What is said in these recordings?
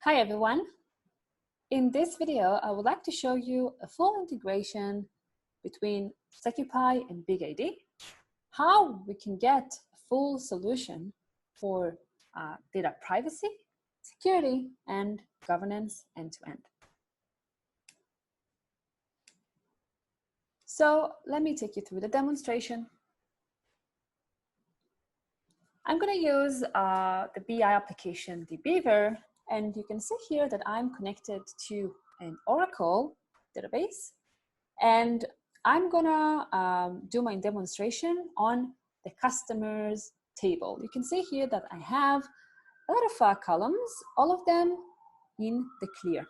Hi everyone. In this video, I would like to show you a full integration between SecuPi and BigID, how we can get a full solution for data privacy, security, and governance end-to-end. So let me take you through the demonstration. I'm going to use the BI application, the Beaver, and you can see here that I'm connected to an Oracle database, and I'm gonna do my demonstration on the customers table. You can see here that I have a lot of columns, all of them in the clear,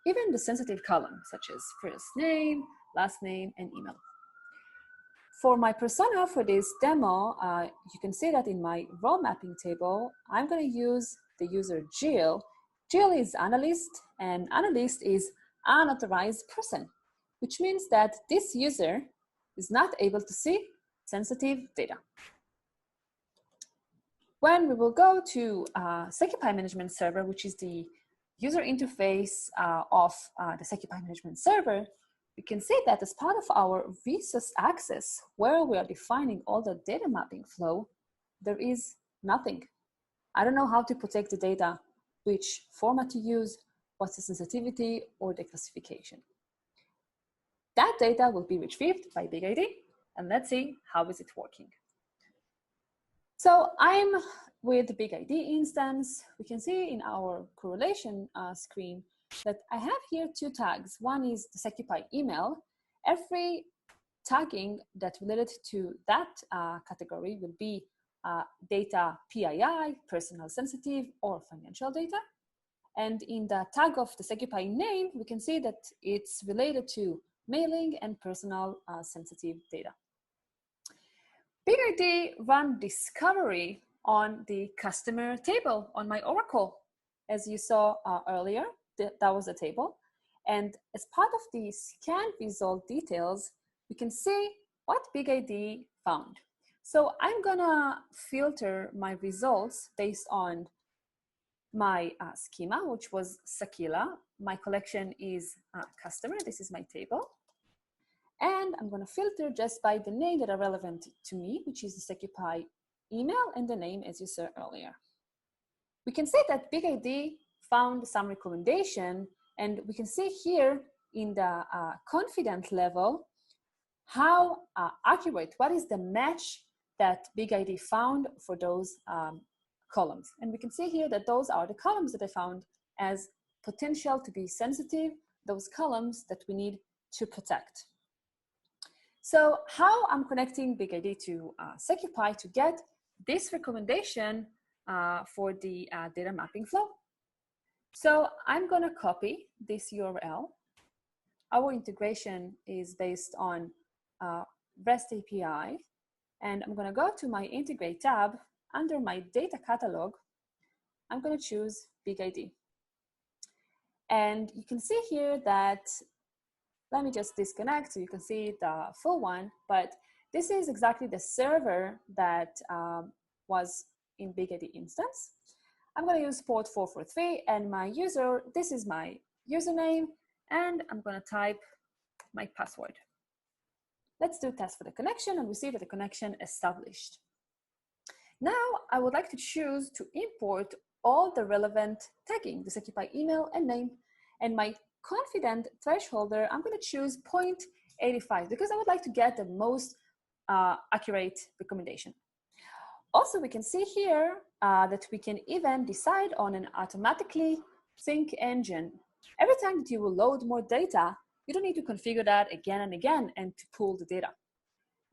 even the sensitive columns such as first name, last name, and email. For my persona for this demo, you can see that in my role mapping table, I'm going to use the user Jill. Jill is analyst, and analyst is unauthorized person, which means that this user is not able to see sensitive data. When we will go to SecuPi Management Server, which is the user interface of the SecuPi Management Server, we can see that as part of our resource access, where we are defining all the data mapping flow, there is nothing. I don't know how to protect the data, which format to use, what's the sensitivity or the classification. That data will be retrieved by BigID, and let's see how is it working. So I'm with the BigID instance. We can see in our correlation screen that I have here two tags. One is the SecuPi email. Every tagging that related to that category will be data PII, personal sensitive, or financial data. And in the tag of the SecuPi name, we can see that it's related to mailing and personal sensitive data. BigID ran discovery on the customer table on my Oracle. As you saw earlier, that was a table. And as part of the scan result details, we can see what BigID found. So I'm gonna filter my results based on my schema, which was Sakila. My collection is customer. This is my table. And I'm gonna filter just by the name that are relevant to me, which is the SecuPi email and the name as you saw earlier. We can see that BigID found some recommendation, and we can see here in the confident level how accurate, what is the match that BigID found for those columns. And we can see here that those are the columns that I found as potential to be sensitive, those columns that we need to protect. So how I'm connecting BigID to SecuPi to get this recommendation for the data mapping flow? So I'm gonna copy this URL. Our integration is based on REST API, and I'm gonna go to my Integrate tab. Under my data catalog, I'm gonna choose BigID. And you can see here that, let me just disconnect so you can see the full one, but this is exactly the server that was in BigID instance. I'm gonna use port 443 and my user, this is my username, and I'm gonna type my password. Let's do a test for the connection, and we see that the connection established. Now I would like to choose to import all the relevant tagging, the SecuPi email and name, and my confident thresholder, I'm gonna choose 0.85 because I would like to get the most accurate recommendation. Also, we can see here that we can even decide on an automatically sync engine. Every time that you will load more data, you don't need to configure that again and again and to pull the data.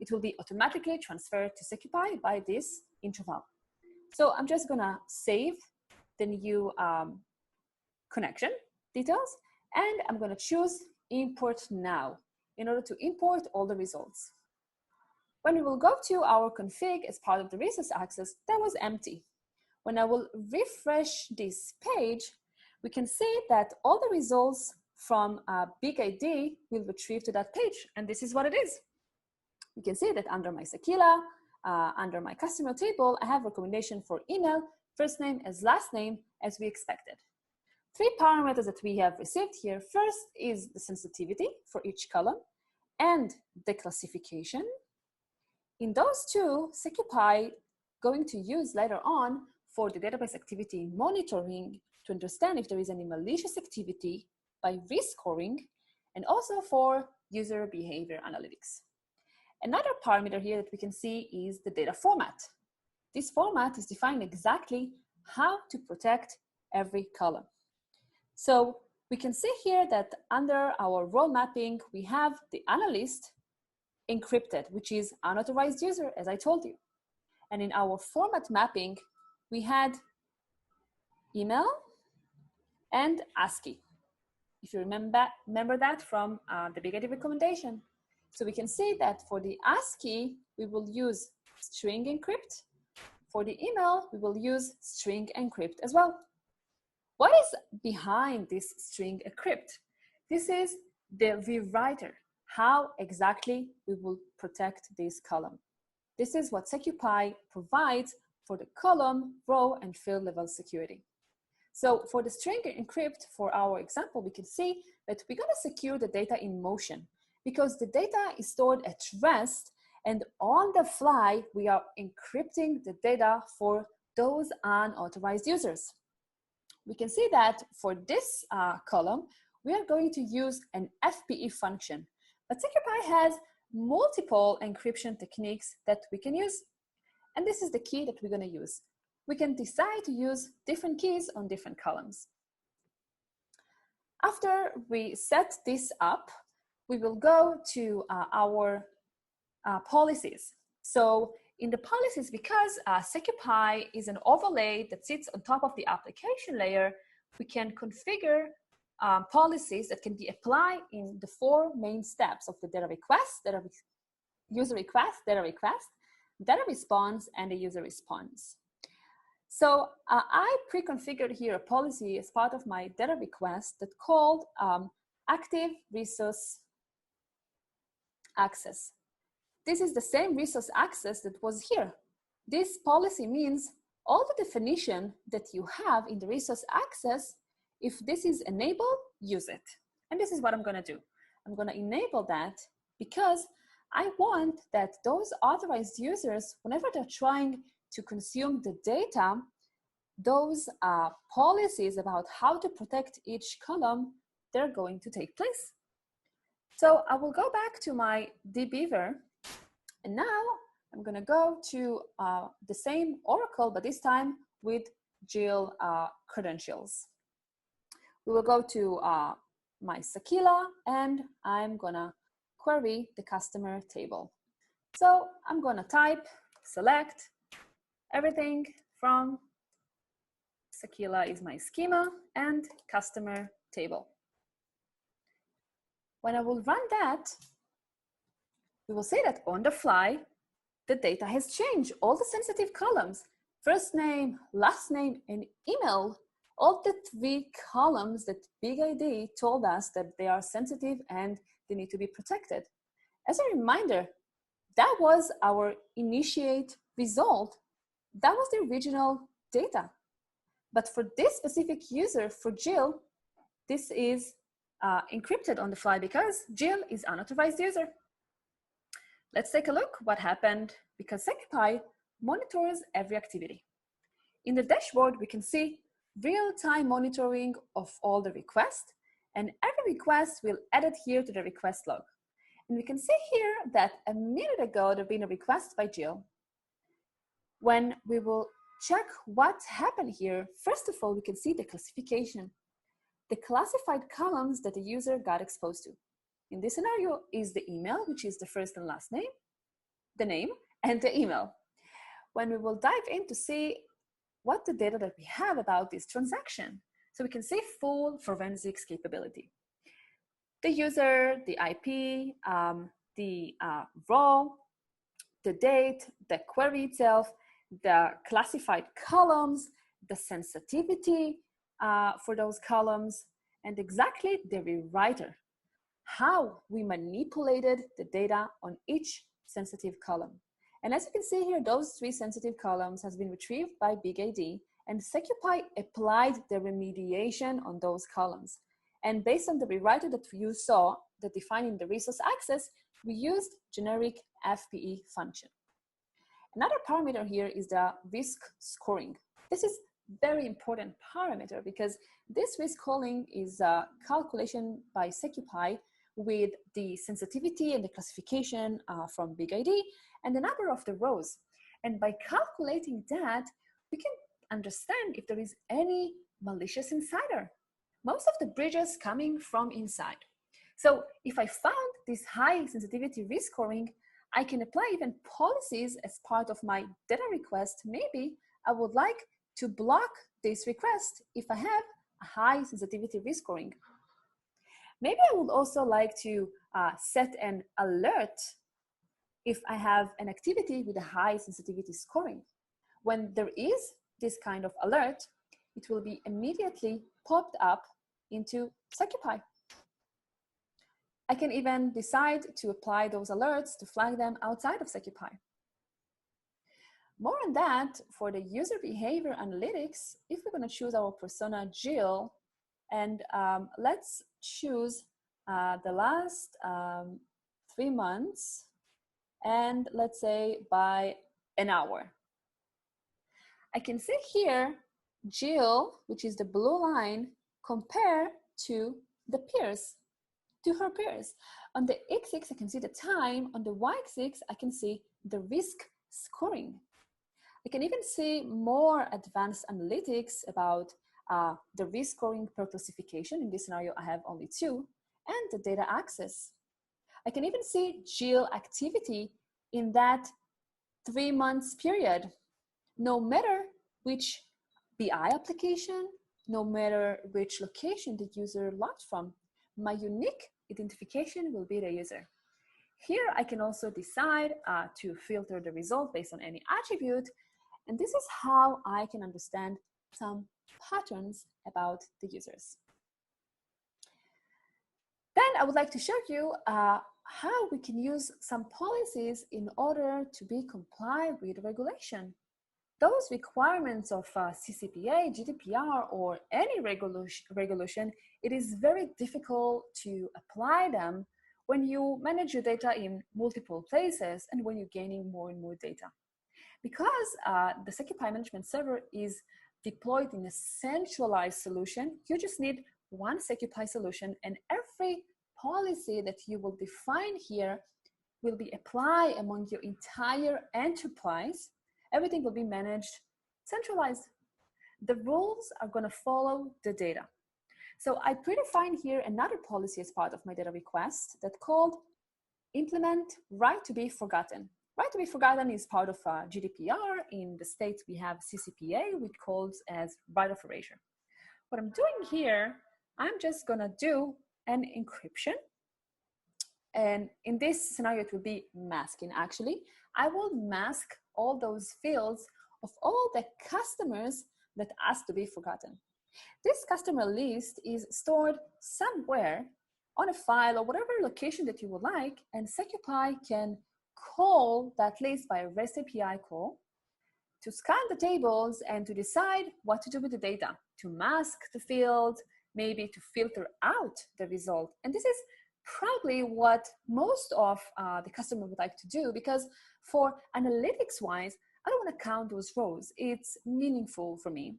It will be automatically transferred to SecuPi by this interval. So I'm just gonna save the new connection details, and I'm gonna choose import now in order to import all the results. When we will go to our config as part of the resource access, that was empty. When I will refresh this page, we can see that all the results from BigID will retrieve to that page, and this is what it is. You can see that under my Sakila, under my customer table, I have recommendation for email, first name as last name, as we expected. Three parameters that we have received here. First is the sensitivity for each column and the classification. In those two, SecuPi going to use later on for the database activity monitoring to understand if there is any malicious activity by rescoring, and also for user behavior analytics. Another parameter here that we can see is the data format. This format is defining exactly how to protect every column. So we can see here that under our role mapping, we have the analyst encrypted, which is unauthorized user, as I told you. And in our format mapping, we had email and ASCII. If you remember that from the BigID recommendation. So we can see that for the ASCII, we will use string encrypt. For the email, we will use string encrypt as well. What is behind this string encrypt? This is the rewriter, how exactly we will protect this column. This is what SecuPi provides for the column, row, and field level security. So for the string encrypt, for our example, we can see that we're gonna secure the data in motion because the data is stored at rest, and on the fly, we are encrypting the data for those unauthorized users. We can see that for this column, we are going to use an FPE function, but SecuPi has multiple encryption techniques that we can use. And this is the key that we're gonna use. We can decide to use different keys on different columns. After we set this up, we will go to our policies. So in the policies, because SecuPi is an overlay that sits on top of the application layer, we can configure policies that can be applied in the four main steps of the data request, user request, data response, and the user response. So I pre-configured here a policy as part of my data request that called active resource access. This is the same resource access that was here. This policy means all the definition that you have in the resource access, if this is enabled, use it. And this is what I'm gonna do. I'm gonna enable that because I want that those authorized users, whenever they're trying to consume the data, those policies about how to protect each column, they're going to take place. So I will go back to my dbeaver, and now I'm gonna go to the same Oracle, but this time with Jill credentials. We will go to my Sakila, and I'm gonna query the customer table. So I'm gonna type, select everything from Sakila is my schema and customer table. When I will run that, we will see that on the fly, the data has changed. All the sensitive columns, first name, last name, and email, all the three columns that BigID told us that they are sensitive and they need to be protected. As a reminder, that was our initiate result. That was the original data. But for this specific user, for Jill, this is encrypted on the fly because Jill is an unauthorized user. Let's take a look what happened because SecuPi monitors every activity. In the dashboard, we can see real-time monitoring of all the requests, and every request will add it here to the request log. And we can see here that a minute ago, there's been a request by Jill. When we will check what happened here, first of all, we can see the classification, the classified columns that the user got exposed to. In this scenario is the email, which is the first and last name, the name, and the email. When we will dive in to see what the data that we have about this transaction, so we can see full forensics capability. The user, the IP, the row, the date, the query itself, the classified columns, the sensitivity for those columns, and exactly the rewriter, how we manipulated the data on each sensitive column. And as you can see here, those three sensitive columns has been retrieved by BigID and SecuPi applied the remediation on those columns. And based on the rewriter that you saw, that defining the resource access, we used generic FPE function. Another parameter here is the risk scoring. This is very important parameter because this risk scoring is a calculation by SecuPi with the sensitivity and the classification from BigID and the number of the rows. And by calculating that, we can understand if there is any malicious insider. Most of the bridges coming from inside. So if I found this high sensitivity risk scoring, I can apply even policies as part of my data request. Maybe I would like to block this request if I have a high sensitivity risk scoring. Maybe I would also like to set an alert if I have an activity with a high sensitivity scoring. When there is this kind of alert, it will be immediately popped up into SecuPi. I can even decide to apply those alerts to flag them outside of SecuPi. More on that for the user behavior analytics, if we're going to choose our persona Jill, and let's choose the last 3 months, and let's say by an hour. I can see here Jill, which is the blue line, compare to the peers, to her peers. On the x-axis, I can see the time. On the y-axis, I can see the risk scoring. I can even see more advanced analytics about the risk scoring per classification. In this scenario, I have only 2, and the data access. I can even see Jill activity in that 3 months period. No matter which BI application, no matter which location the user logged from, my unique identification will be the user. Here I can also decide to filter the result based on any attribute, and this is how I can understand some patterns about the users. Then I would like to show you how we can use some policies in order to be compliant with regulation. Those requirements of CCPA, GDPR, or any regulation, it is very difficult to apply them when you manage your data in multiple places and when you're gaining more and more data. Because the SecuPi management server is deployed in a centralized solution, you just need one SecuPi solution, and every policy that you will define here will be applied among your entire enterprise. Everything will be managed centralized. The rules are going to follow the data. So I predefine here another policy as part of my data request that's called implement right to be forgotten. Right to be forgotten is part of GDPR. In the States, we have CCPA, which calls as right of erasure. What I'm doing here, I'm just going to do an encryption. And in this scenario, it will be masking actually. I will mask all those fields of all the customers that ask to be forgotten. This customer list is stored somewhere on a file or whatever location that you would like, and SecuPi can call that list by a REST API call to scan the tables and to decide what to do with the data, to mask the field, maybe to filter out the result. And this is probably what most of the customer would like to do, because for analytics wise, I don't want to count those rows. It's meaningful for me.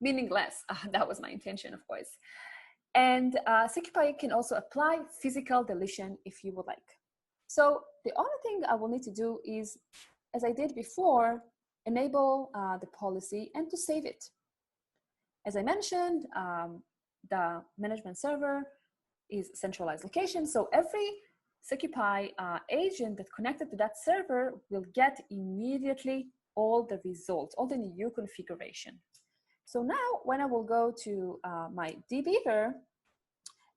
Meaningless, that was my intention, of course. And SecuPi can also apply physical deletion if you would like. So the only thing I will need to do is, as I did before, enable the policy and to save it. As I mentioned, the management server is centralized location. So every SecuPi agent that connected to that server will get immediately all the results, all the new configuration. So now when I will go to my dbeaver,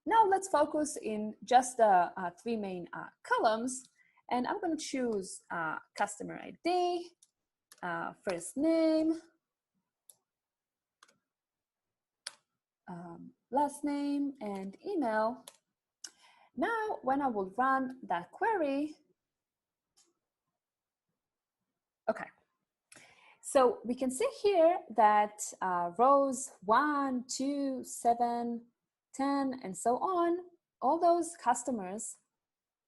now let's focus in just the 3 main columns. And I'm going to choose customer ID, first name, last name, and email. Now, when I will run that query, okay. So we can see here that rows 1, 2, 7, 10, and so on, all those customers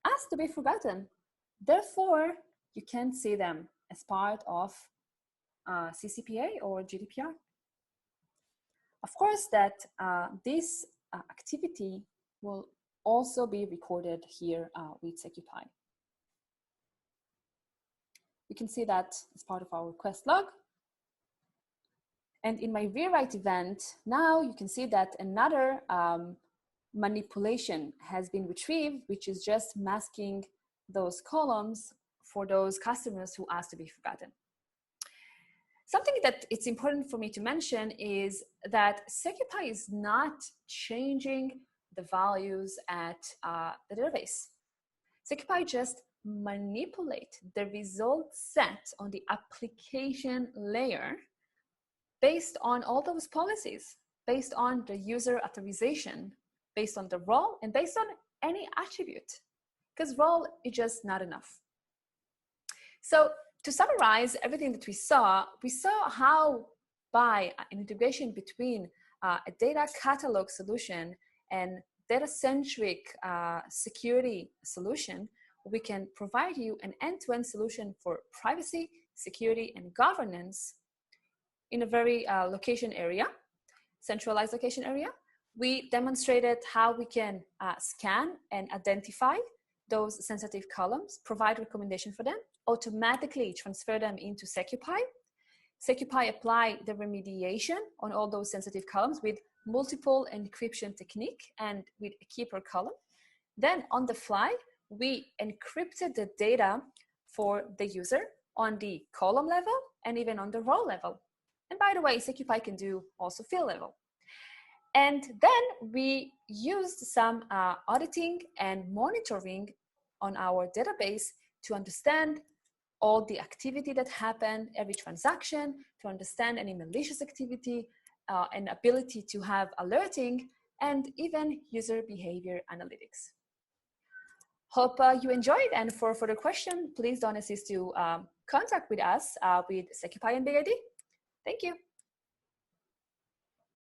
asked to be forgotten. Therefore, you can't see them as part of CCPA or GDPR. Of course, that this activity will also be recorded here with SecuPi. We can see that as part of our request log. And in my rewrite event, now you can see that another manipulation has been retrieved, which is just masking those columns for those customers who asked to be forgotten. Something that it's important for me to mention is that SecuPi is not changing the values at the database. SecuPi just manipulate the result set on the application layer based on all those policies, based on the user authorization, based on the role, and based on any attribute, because role is just not enough. So to summarize everything that we saw how by an integration between a data catalog solution and data-centric security solution, we can provide you an end-to-end solution for privacy, security, and governance in a very location area, centralized location area. We demonstrated how we can scan and identify those sensitive columns, provide recommendation for them, automatically transfer them into SecuPi. SecuPi apply the remediation on all those sensitive columns with multiple encryption technique and with a keeper column. Then on the fly, we encrypted the data for the user on the column level and even on the row level. And by the way, SecuPi can do also field level. And then we used some auditing and monitoring on our database to understand all the activity that happened, every transaction, to understand any malicious activity, and ability to have alerting, and even user behavior analytics. Hope you enjoyed, and for further questions, please don't hesitate to contact with us with SecuPi and BigID. Thank you.